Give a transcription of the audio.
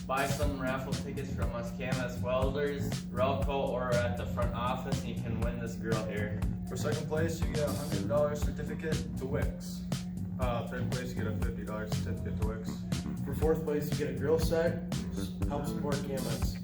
buy some raffle tickets from us KMS Welders, RELCO, or at the front office, and you can win this grill here. For second place, you get a $100 certificate to Wix. Third place, you get a $50 certificate to Wix. For fourth place, you get a grill set. Help support KMS.